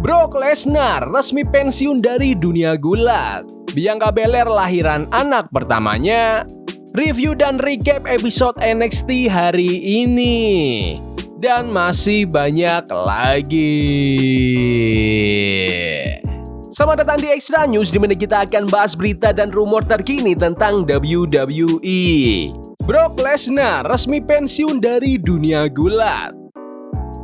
Brock Lesnar resmi pensiun dari dunia gulat. Bianca Belair lahiran anak pertamanya. Review dan recap episode NXT hari ini. Dan masih banyak lagi. Selamat datang di Extra News, di mana kita akan bahas berita dan rumor terkini tentang WWE. Brock Lesnar resmi pensiun dari dunia gulat.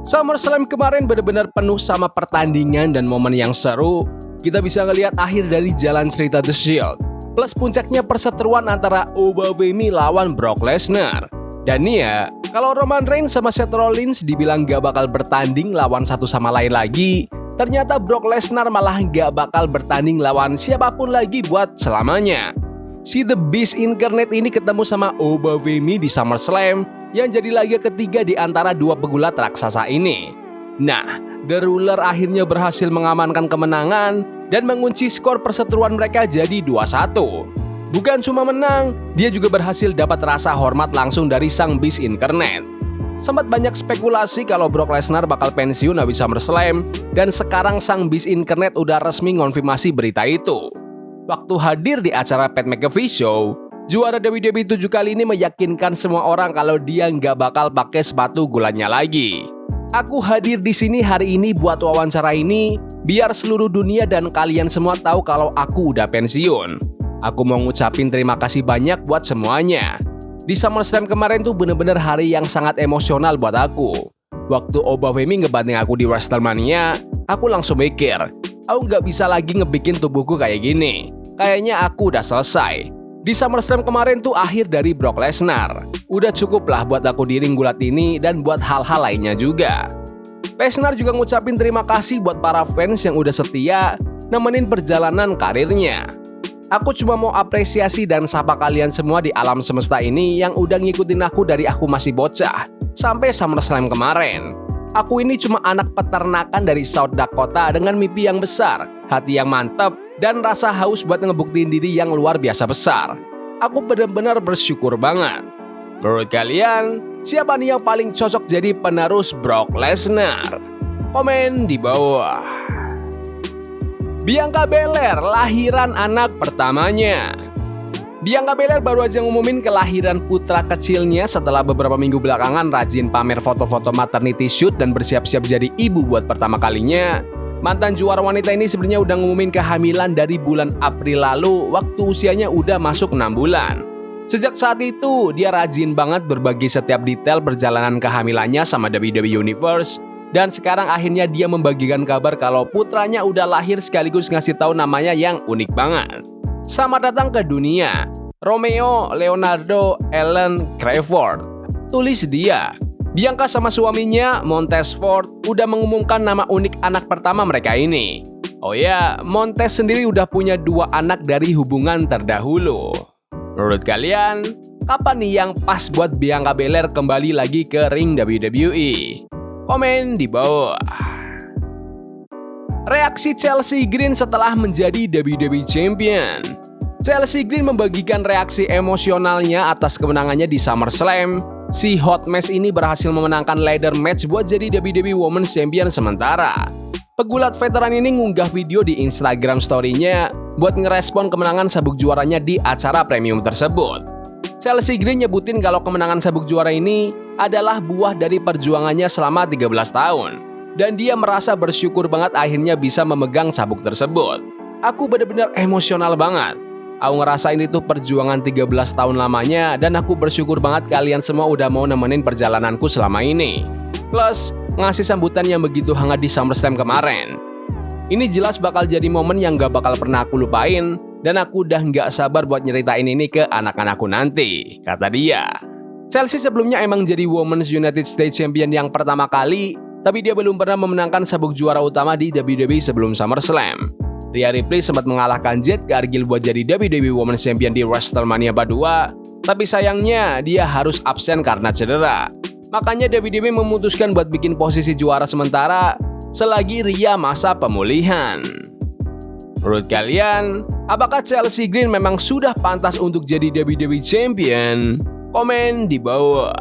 SummerSlam kemarin benar-benar penuh sama pertandingan dan momen yang seru. Kita bisa ngelihat akhir dari jalan cerita The Shield, plus puncaknya perseteruan antara Obafemi lawan Brock Lesnar. Dan nih ya, kalau Roman Reigns sama Seth Rollins dibilang gak bakal bertanding lawan satu sama lain lagi, ternyata Brock Lesnar malah gak bakal bertanding lawan siapapun lagi buat selamanya. Si The Beast Incarnate ini ketemu sama Obafemi di SummerSlam yang jadi laga ketiga di antara dua pegulat raksasa ini. Nah, The Ruler akhirnya berhasil mengamankan kemenangan dan mengunci skor perseteruan mereka jadi 2-1. Bukan cuma menang, dia juga berhasil dapat rasa hormat langsung dari sang Beast Incarnate. Sempat banyak spekulasi kalau Brock Lesnar bakal pensiun habis SummerSlam, dan sekarang sang Beast Incarnate udah resmi ngonfirmasi berita itu. Waktu hadir di acara Pat McAfee Show, juara WWE 7 kali ini meyakinkan semua orang kalau dia nggak bakal pakai sepatu gulatnya lagi. Aku hadir di sini hari ini buat wawancara ini, biar seluruh dunia dan kalian semua tahu kalau aku udah pensiun. Aku mau ngucapin terima kasih banyak buat semuanya. Di SummerSlam kemarin tuh bener-bener hari yang sangat emosional buat aku. Waktu Obafemi ngebanting aku di WrestleMania, aku langsung mikir, aku nggak bisa lagi ngebikin tubuhku kayak gini. Kayaknya aku udah selesai. Di SummerSlam kemarin tuh akhir dari Brock Lesnar. Udah cukup lah buat aku di ring gulat ini dan buat hal-hal lainnya juga. Lesnar juga ngucapin terima kasih buat para fans yang udah setia nemenin perjalanan karirnya. Aku cuma mau apresiasi dan sapa kalian semua di alam semesta ini yang udah ngikutin aku dari aku masih bocah sampai SummerSlam kemarin. Aku ini cuma anak peternakan dari South Dakota dengan mimpi yang besar, hati yang mantap, dan rasa haus buat ngebuktiin diri yang luar biasa besar. Aku benar-benar bersyukur banget. Menurut kalian, siapa nih yang paling cocok jadi penerus Brock Lesnar? Komen di bawah. Bianca Belair lahiran anak pertamanya. Bianca Belair baru aja ngumumin kelahiran putra kecilnya setelah beberapa minggu belakangan rajin pamer foto-foto maternity shoot dan bersiap-siap jadi ibu buat pertama kalinya. Mantan juara wanita ini sebenarnya udah ngumumin kehamilan dari bulan April lalu waktu usianya udah masuk 6 bulan. Sejak saat itu, dia rajin banget berbagi setiap detail perjalanan kehamilannya sama WWE Universe. Dan sekarang akhirnya dia membagikan kabar kalau putranya udah lahir sekaligus ngasih tahu namanya yang unik banget. Selamat datang ke dunia, Romeo Leonardo Allen Crawford. Tulis dia. Bianca sama suaminya, Montez Ford, udah mengumumkan nama unik anak pertama mereka ini. Oh ya, Montez sendiri udah punya 2 anak dari hubungan terdahulu. Menurut kalian, kapan nih yang pas buat Bianca Belair kembali lagi ke ring WWE? Komen di bawah. Reaksi Chelsea Green setelah menjadi WWE Champion. Chelsea Green membagikan reaksi emosionalnya atas kemenangannya di SummerSlam. Si Hot Mess ini berhasil memenangkan ladder match buat jadi WWE Women's Champion sementara. Pegulat veteran ini ngunggah video di Instagram story-nya buat ngerespon kemenangan sabuk juaranya di acara premium tersebut. Chelsea Green nyebutin kalau kemenangan sabuk juara ini adalah buah dari perjuangannya selama 13 tahun. Dan dia merasa bersyukur banget akhirnya bisa memegang sabuk tersebut. Aku benar-benar emosional banget. Aku ngerasain itu perjuangan 13 tahun lamanya dan aku bersyukur banget kalian semua udah mau nemenin perjalananku selama ini. Plus, ngasih sambutan yang begitu hangat di SummerSlam kemarin. Ini jelas bakal jadi momen yang gak bakal pernah aku lupain dan aku udah gak sabar buat nyeritain ini ke anak-anakku nanti, kata dia. Chelsea sebelumnya emang jadi Women's United States Champion yang pertama kali, tapi dia belum pernah memenangkan sabuk juara utama di WWE sebelum SummerSlam. Rhea Ripley sempat mengalahkan Jade Cargill buat jadi WWE Women's Champion di WrestleMania 2, tapi sayangnya dia harus absen karena cedera. Makanya WWE memutuskan buat bikin posisi juara sementara selagi Rhea masa pemulihan. Menurut kalian, apakah Chelsea Green memang sudah pantas untuk jadi WWE Champion? Komen di bawah.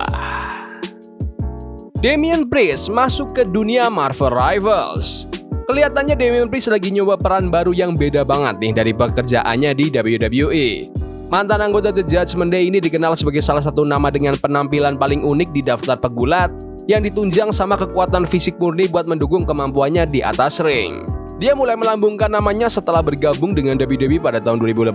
Damian Priest masuk ke dunia Marvel Rivals. Kelihatannya Damian Priest lagi nyoba peran baru yang beda banget nih dari pekerjaannya di WWE. Mantan anggota The Judgment Day ini dikenal sebagai salah satu nama dengan penampilan paling unik di daftar pegulat yang ditunjang sama kekuatan fisik murni buat mendukung kemampuannya di atas ring. Dia mulai melambungkan namanya setelah bergabung dengan WWE pada tahun 2018,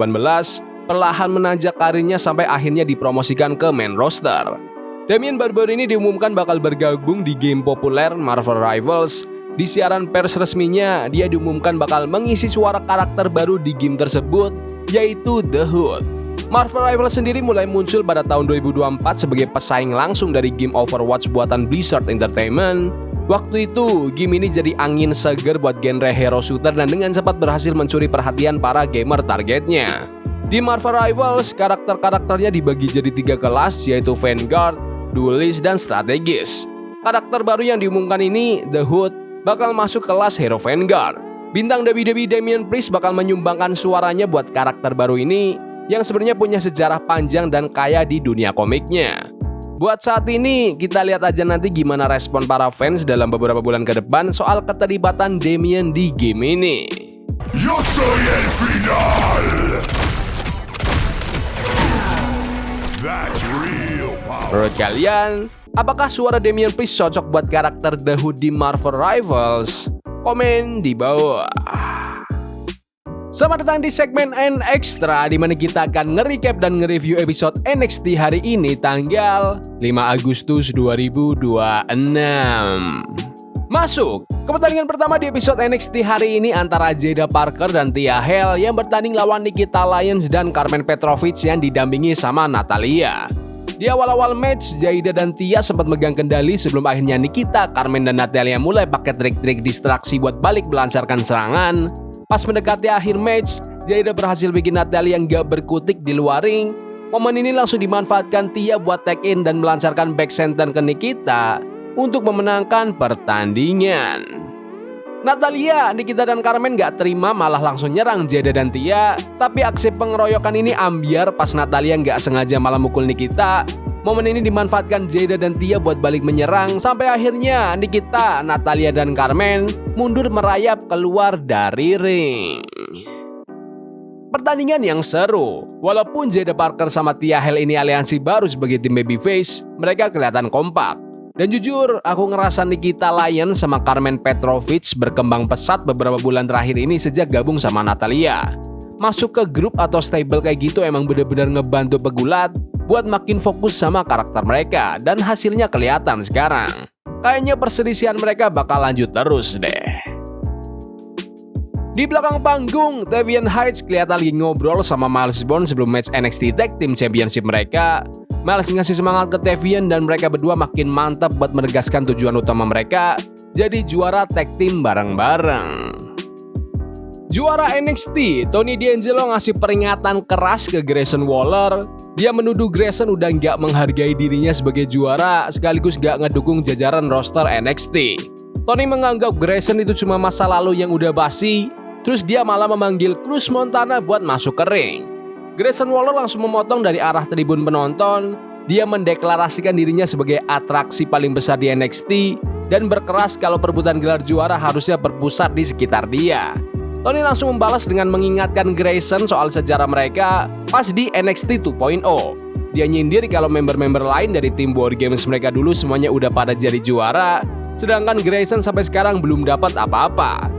perlahan menanjak karirnya sampai akhirnya dipromosikan ke main roster. Damian baru-baru ini diumumkan bakal bergabung di game populer Marvel Rivals. Di siaran pers resminya, dia diumumkan bakal mengisi suara karakter baru di game tersebut, yaitu The Hood. Marvel Rivals sendiri mulai muncul pada tahun 2024 sebagai pesaing langsung dari game Overwatch buatan Blizzard Entertainment. Waktu itu, game ini jadi angin seger buat genre hero shooter dan dengan cepat berhasil mencuri perhatian para gamer targetnya. Di Marvel Rivals, karakter-karakternya dibagi jadi 3 kelas, yaitu Vanguard, Duelist, dan Strategis. Karakter baru yang diumumkan ini, The Hood, bakal masuk kelas Hero Vanguard. Bintang WWE Damian Priest bakal menyumbangkan suaranya buat karakter baru ini yang sebenarnya punya sejarah panjang dan kaya di dunia komiknya. Buat saat ini, kita lihat aja nanti gimana respon para fans dalam beberapa bulan ke depan soal keterlibatan Damian di game ini. Yo soy el final. That's real power. Menurut kalian, apakah suara Damian Priest cocok buat karakter The Hood di Marvel Rivals? Komen di bawah. Selamat datang di segmen N Extra, di mana kita akan nge-recap dan nge-review episode NXT hari ini tanggal 5 Agustus 2026. Masuk ke pertandingan pertama di episode NXT hari ini antara Jada Parker dan Thea Hale yang bertanding lawan Nikita Lyons dan Carmen Petrovic yang didampingi sama Natalya. Di awal-awal match, Jada dan Thea sempat megang kendali sebelum akhirnya Nikita, Carmen, dan Natalya mulai pakai trik-trik distraksi buat balik melancarkan serangan. Pas mendekati akhir match, Jada berhasil bikin Natalya yang gak berkutik di luar ring. Momen ini langsung dimanfaatkan Thea buat tag in dan melancarkan back senton ke Nikita untuk memenangkan pertandingan. Natalya, Nikita, dan Carmen gak terima malah langsung nyerang Jada dan Thea. Tapi aksi pengeroyokan ini ambiar pas Natalya gak sengaja malah mukul Nikita. Momen ini dimanfaatkan Jada dan Thea buat balik menyerang sampai akhirnya Nikita, Natalya, dan Carmen mundur merayap keluar dari ring. Pertandingan yang seru. Walaupun Jada Parker sama Thea Hale ini aliansi baru sebagai tim babyface, mereka kelihatan kompak. Dan jujur, aku ngerasa Nikita Lyons sama Carmen Petrovic berkembang pesat beberapa bulan terakhir ini sejak gabung sama Natalya. Masuk ke grup atau stable kayak gitu emang bener-bener ngebantu pegulat buat makin fokus sama karakter mereka, dan hasilnya kelihatan sekarang. Kayaknya perselisihan mereka bakal lanjut terus deh. Di belakang panggung, Tavian Heights kelihatan lagi ngobrol sama Myles Borne sebelum match NXT Tag Team Championship mereka. Myles ngasih semangat ke Tavian dan mereka berdua makin mantap buat menegaskan tujuan utama mereka, jadi juara tag team bareng-bareng. Juara NXT, Tony D'Angelo ngasih peringatan keras ke Grayson Waller. Dia menuduh Grayson udah nggak menghargai dirinya sebagai juara sekaligus nggak ngedukung jajaran roster NXT. Tony menganggap Grayson itu cuma masa lalu yang udah basi, terus dia malah memanggil Cruz Montana buat masuk ke ring. Grayson Waller langsung memotong dari arah tribun penonton. Dia mendeklarasikan dirinya sebagai atraksi paling besar di NXT dan berkeras kalau perebutan gelar juara harusnya berpusat di sekitar dia. Tony langsung membalas dengan mengingatkan Grayson soal sejarah mereka pas di NXT 2.0. Dia nyindir kalau member-member lain dari tim War Games mereka dulu semuanya udah pada jadi juara, sedangkan Grayson sampai sekarang belum dapat apa-apa.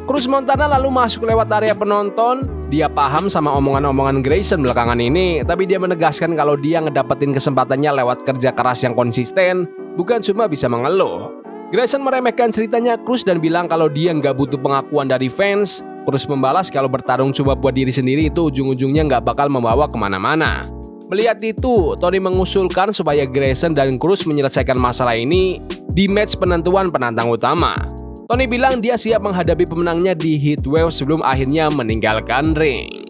Cruz Montana lalu masuk lewat area penonton. Dia paham sama omongan-omongan Grayson belakangan ini, tapi dia menegaskan kalau dia ngedapetin kesempatannya lewat kerja keras yang konsisten, bukan cuma bisa mengeluh. Grayson meremehkan ceritanya Cruz dan bilang kalau dia nggak butuh pengakuan dari fans. Cruz membalas kalau bertarung cuma buat diri sendiri itu ujung-ujungnya nggak bakal membawa kemana-mana. Melihat itu, Tony mengusulkan supaya Grayson dan Cruz menyelesaikan masalah ini di match penentuan penantang utama. Tony bilang dia siap menghadapi pemenangnya di Heatwave sebelum akhirnya meninggalkan ring.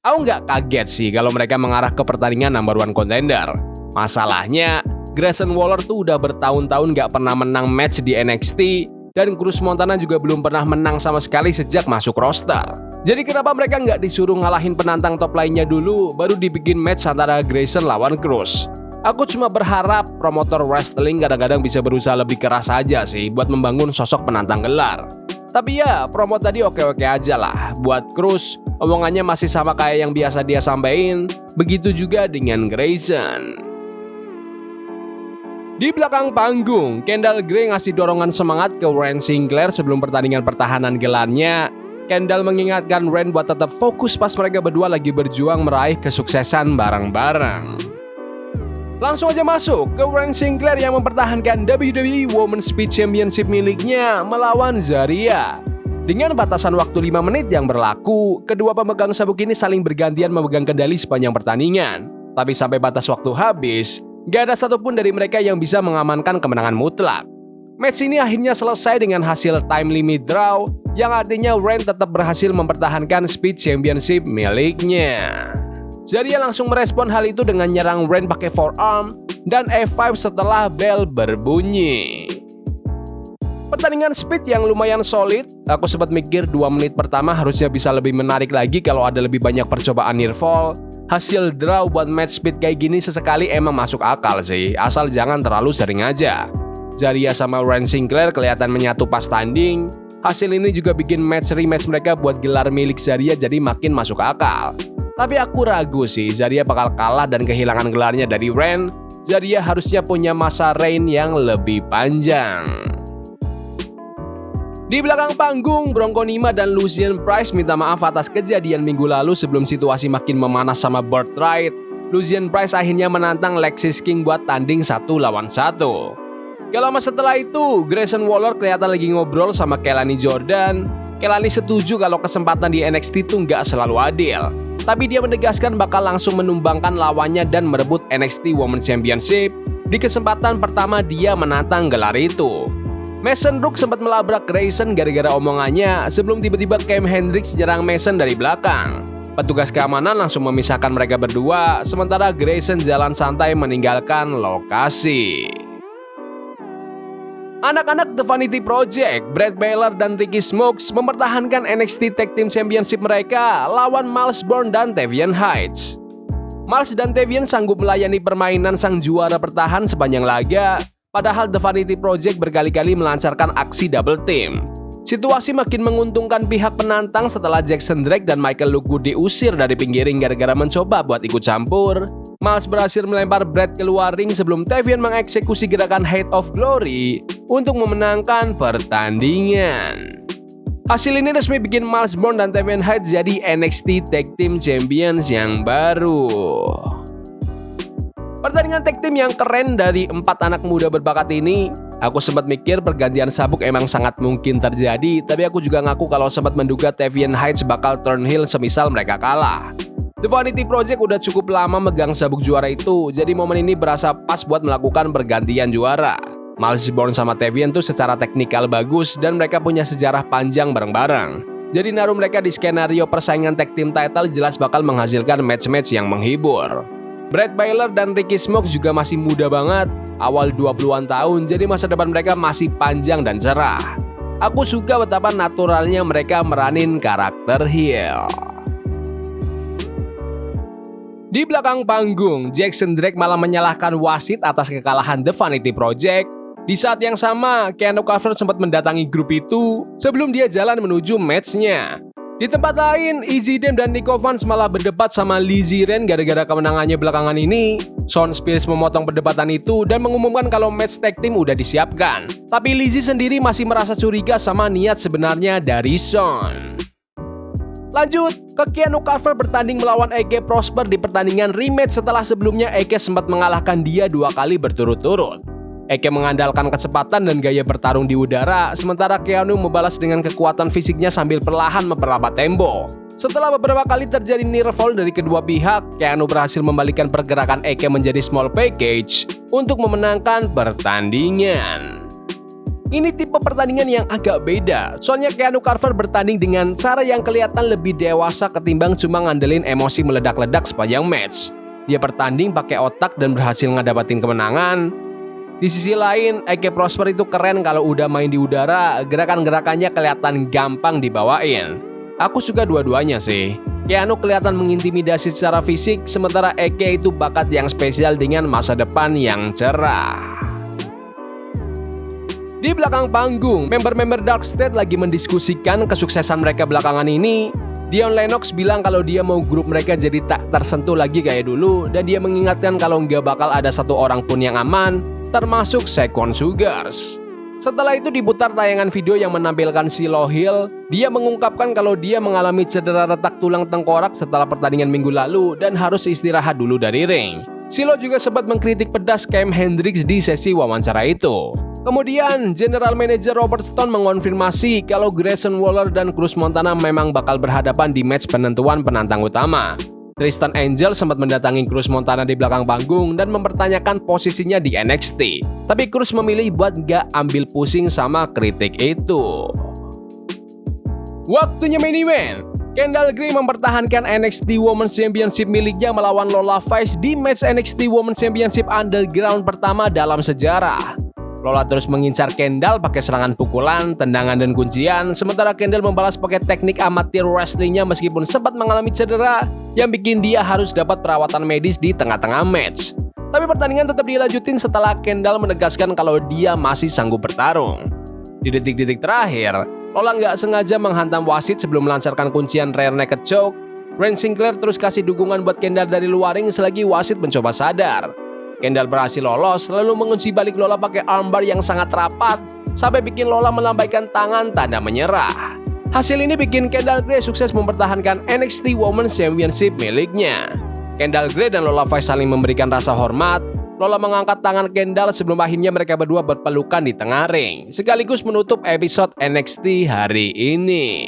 Aku nggak kaget sih kalau mereka mengarah ke pertandingan number one contender. Masalahnya, Grayson Waller tuh udah bertahun-tahun nggak pernah menang match di NXT, dan Cruz Montana juga belum pernah menang sama sekali sejak masuk roster. Jadi kenapa mereka nggak disuruh ngalahin penantang top lainnya dulu, baru dibikin match antara Grayson lawan Cruz? Aku cuma berharap promotor wrestling kadang-kadang bisa berusaha lebih keras aja sih buat membangun sosok penantang gelar. Tapi ya, promo tadi oke-oke aja lah. Buat Cruz, omongannya masih sama kayak yang biasa dia sampein. Begitu juga dengan Grayson. Di belakang panggung, Kendall Gray ngasih dorongan semangat ke Ryan Sinclair sebelum pertandingan pertahanan gelarnya. Kendall mengingatkan Ryan buat tetap fokus pas mereka berdua lagi berjuang meraih kesuksesan bareng-bareng. Langsung aja masuk ke Ryan Sinclair yang mempertahankan WWE Women's Speed Championship miliknya melawan Zarya. Dengan batasan waktu 5 menit yang berlaku, kedua pemegang sabuk ini saling bergantian memegang kendali sepanjang pertandingan. Tapi sampai batas waktu habis, gak ada satupun dari mereka yang bisa mengamankan kemenangan mutlak. Match ini akhirnya selesai dengan hasil time limit draw, yang artinya Ryan tetap berhasil mempertahankan Speed Championship miliknya. Zarya langsung merespon hal itu dengan nyerang Ryan pakai forearm dan F5 setelah bell berbunyi. Pertandingan Speed yang lumayan solid, aku sempat mikir 2 menit pertama harusnya bisa lebih menarik lagi kalau ada lebih banyak percobaan near fall. Hasil draw buat match Speed kayak gini sesekali emang masuk akal sih, asal jangan terlalu sering aja. Zarya sama Ryan Sinclair kelihatan menyatu pas tanding. Hasil ini juga bikin match rematch mereka buat gelar milik Zarya jadi makin masuk akal. Tapi aku ragu sih Zarya bakal kalah dan kehilangan gelarnya dari Ryan. Zarya harusnya punya masa reign yang lebih panjang. Di belakang panggung, Bronco Nima dan Lucien Price minta maaf atas kejadian minggu lalu sebelum situasi makin memanas sama Burt Wright. Lucien Price akhirnya menantang Lexis King buat tanding 1 lawan 1. Gak lama setelah itu, Grayson Waller kelihatan lagi ngobrol sama Kelani Jordan. Kelani setuju kalau kesempatan di NXT itu nggak selalu adil. Tapi dia menegaskan bakal langsung menumbangkan lawannya dan merebut NXT Women's Championship di kesempatan pertama dia menantang gelar itu. Mason Rook sempat melabrak Grayson gara-gara omongannya sebelum tiba-tiba Cam Hendricks nyerang Mason dari belakang. Petugas keamanan langsung memisahkan mereka berdua, sementara Grayson jalan santai meninggalkan lokasi. Anak-anak The Vanity Project, Brad Baylor dan Ricky Smokes mempertahankan NXT Tag Team Championship mereka lawan Miles Bourne dan Tavian Heights. Miles dan Tavian sanggup melayani permainan sang juara bertahan sepanjang laga, padahal The Vanity Project berkali-kali melancarkan aksi double team. Situasi makin menguntungkan pihak penantang setelah Jackson Drake dan Michael Lugu diusir dari pinggir ring gara-gara mencoba buat ikut campur. Miles berhasil melempar Brad keluar ring sebelum Tavian mengeksekusi gerakan Height of Glory untuk memenangkan pertandingan. Hasil ini resmi bikin Miles Bourne dan Tavian Heights jadi NXT Tag Team Champions yang baru. Pertandingan tag team yang keren dari 4 anak muda berbakat ini, aku sempat mikir pergantian sabuk emang sangat mungkin terjadi, tapi aku juga ngaku kalau sempat menduga Tavian Heights bakal turn heel semisal mereka kalah. The Vanity Project udah cukup lama megang sabuk juara itu, jadi momen ini berasa pas buat melakukan pergantian juara. Miles Bourne sama Tavian tuh secara teknikal bagus dan mereka punya sejarah panjang bareng-bareng. Jadi naruh mereka di skenario persaingan tag team title jelas bakal menghasilkan match-match yang menghibur. Brad Baylor dan Ricky Smokes juga masih muda banget, awal 20-an tahun, jadi masa depan mereka masih panjang dan cerah. Aku suka betapa naturalnya mereka meranin karakter heel. Di belakang panggung, Jackson Drake malah menyalahkan wasit atas kekalahan The Vanity Project. Di saat yang sama, Keanu Carter sempat mendatangi grup itu sebelum dia jalan menuju matchnya. Di tempat lain, Izzy Dame dan Nico Vance malah berdebat sama Lizzie Ren gara-gara kemenangannya belakangan ini. Shawn Spears memotong perdebatan itu dan mengumumkan kalau match tag team udah disiapkan. Tapi Lizzie sendiri masih merasa curiga sama niat sebenarnya dari Shawn. Lanjut, ke Keanu Carter bertanding melawan AJ Prosper di pertandingan rematch setelah sebelumnya AJ sempat mengalahkan dia 2 kali berturut-turut. Eke mengandalkan kecepatan dan gaya bertarung di udara, sementara Keanu membalas dengan kekuatan fisiknya sambil perlahan memperlambat tempo. Setelah beberapa kali terjadi near fall dari kedua pihak, Keanu berhasil membalikan pergerakan Eke menjadi small package untuk memenangkan pertandingan. Ini tipe pertandingan yang agak beda, soalnya Keanu Carter bertanding dengan cara yang kelihatan lebih dewasa ketimbang cuma ngandelin emosi meledak-ledak sepanjang match. Dia bertanding pakai otak dan berhasil ngedapatin kemenangan. Di sisi lain, AJ Prosper itu keren kalau udah main di udara, gerakan-gerakannya kelihatan gampang dibawain. Aku suka dua-duanya sih. Keanu kelihatan mengintimidasi secara fisik, sementara Eke itu bakat yang spesial dengan masa depan yang cerah. Di belakang panggung, member-member Dark State lagi mendiskusikan kesuksesan mereka belakangan ini. Dion Lennox bilang kalau dia mau grup mereka jadi tak tersentuh lagi kayak dulu, dan dia mengingatkan kalau nggak bakal ada satu orang pun yang aman, termasuk Second Sugars. Setelah itu diputar tayangan video yang menampilkan Silo Hill. Dia mengungkapkan kalau dia mengalami cedera retak tulang tengkorak setelah pertandingan minggu lalu dan harus istirahat dulu dari ring. Silo juga sempat mengkritik pedas Cam Hendricks di sesi wawancara itu. Kemudian, General Manager Robert Stone mengonfirmasi kalau Grayson Waller dan Cruz Montana memang bakal berhadapan di match penentuan penantang utama. Tristan Angel sempat mendatangi Cruz Montana di belakang panggung dan mempertanyakan posisinya di NXT. Tapi Cruz memilih buat gak ambil pusing sama kritik itu. Waktunya main event. Kendall Gray mempertahankan NXT Women's Championship miliknya melawan Lola Vice di match NXT Women's Championship Underground pertama dalam sejarah. Lola terus mengincar Kendall pakai serangan pukulan, tendangan, dan kuncian, sementara Kendall membalas pakai teknik amatir wrestlingnya meskipun sempat mengalami cedera yang bikin dia harus dapat perawatan medis di tengah-tengah match. Tapi pertandingan tetap dilanjutin setelah Kendall menegaskan kalau dia masih sanggup bertarung. Di detik-detik terakhir, Lola nggak sengaja menghantam wasit sebelum melancarkan kuncian rear naked choke. Brand Sinclair terus kasih dukungan buat Kendall dari luar ring selagi wasit mencoba sadar. Kendall berhasil lolos, lalu mengunci balik Lola pakai armbar yang sangat rapat, sampai bikin Lola melambaikan tangan tanda menyerah. Hasil ini bikin Kendall Gray sukses mempertahankan NXT Women's Championship miliknya. Kendall Gray dan Lola Vice saling memberikan rasa hormat. Lola mengangkat tangan Kendall sebelum akhirnya mereka berdua berpelukan di tengah ring, sekaligus menutup episode NXT hari ini.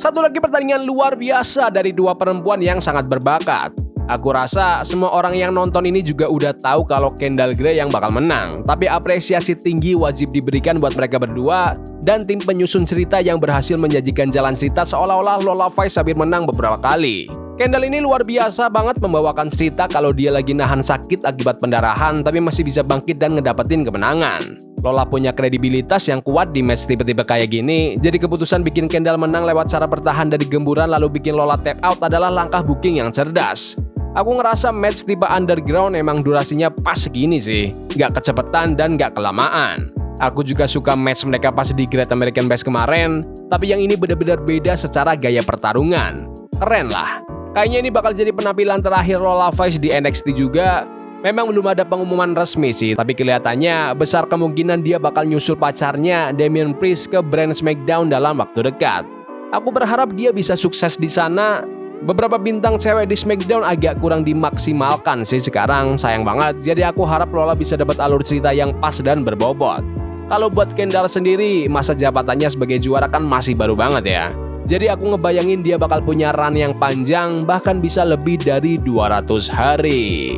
Satu lagi pertandingan luar biasa dari dua perempuan yang sangat berbakat. Aku rasa semua orang yang nonton ini juga udah tahu kalau Kendall Gray yang bakal menang. Tapi apresiasi tinggi wajib diberikan buat mereka berdua dan tim penyusun cerita yang berhasil menjanjikan jalan cerita seolah-olah Lola Vice hampir menang beberapa kali. Kendall ini luar biasa banget membawakan cerita kalau dia lagi nahan sakit akibat pendarahan tapi masih bisa bangkit dan ngedapetin kemenangan. Lola punya kredibilitas yang kuat di match tipe-tipe kayak gini, jadi keputusan bikin Kendall menang lewat cara bertahan dari gemburan lalu bikin Lola tap out adalah langkah booking yang cerdas. Aku ngerasa match tipe underground emang durasinya pas segini sih, gak kecepatan dan gak kelamaan. Aku juga suka match mereka pas di Great American Bash kemarin, tapi yang ini benar-benar beda secara gaya pertarungan. Keren lah. Kayaknya ini bakal jadi penampilan terakhir Lola Vice di NXT juga. Memang belum ada pengumuman resmi sih, tapi kelihatannya besar kemungkinan dia bakal nyusul pacarnya Damian Priest ke brand SmackDown dalam waktu dekat. Aku berharap dia bisa sukses di sana. Beberapa bintang cewek di SmackDown agak kurang dimaksimalkan sih sekarang, sayang banget. Jadi aku harap Lola bisa dapat alur cerita yang pas dan berbobot. Kalau buat Kendall sendiri, masa jabatannya sebagai juara kan masih baru banget ya. Jadi aku ngebayangin dia bakal punya run yang panjang, bahkan bisa lebih dari 200 hari.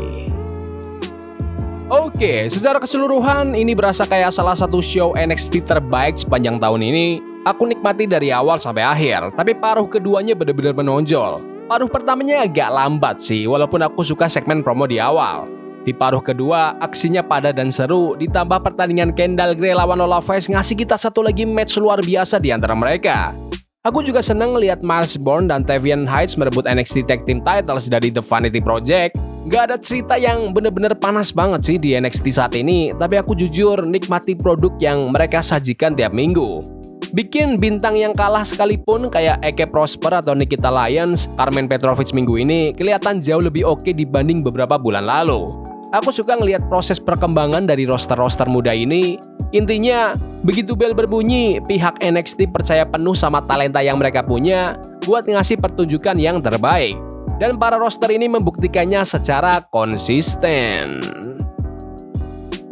Oke, secara keseluruhan ini berasa kayak salah satu show NXT terbaik sepanjang tahun ini. Aku nikmati dari awal sampai akhir, tapi paruh keduanya benar-benar menonjol. Paruh pertamanya agak lambat sih, walaupun aku suka segmen promo di awal. Di paruh kedua, aksinya padat dan seru, ditambah pertandingan Kendall Gray lawan Lola Vice ngasih kita satu lagi match luar biasa di antara mereka. Aku juga seneng ngeliat Miles Bourne dan Tavian Heights merebut NXT Tag Team Titles dari The Vanity Project. Gak ada cerita yang bener-bener panas banget sih di NXT saat ini, tapi aku jujur nikmati produk yang mereka sajikan tiap minggu. Bikin bintang yang kalah sekalipun kayak Eke Prosper atau Nikita Lyons, Carmen Petrovic minggu ini kelihatan jauh lebih oke dibanding beberapa bulan lalu. Aku suka ngelihat proses perkembangan dari roster-roster muda ini. Intinya, begitu bel berbunyi, pihak NXT percaya penuh sama talenta yang mereka punya buat ngasih pertunjukan yang terbaik. Dan para roster ini membuktikannya secara konsisten.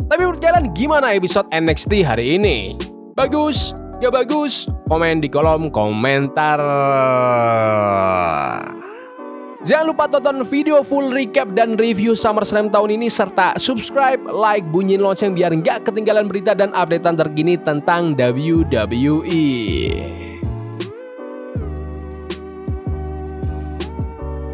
Tapi berjalan gimana episode NXT hari ini? Bagus? Gak bagus? Komen di kolom komentar. Jangan lupa tonton video full recap dan review SummerSlam tahun ini serta subscribe, like, bunyiin lonceng biar nggak ketinggalan berita dan updatean terkini tentang WWE.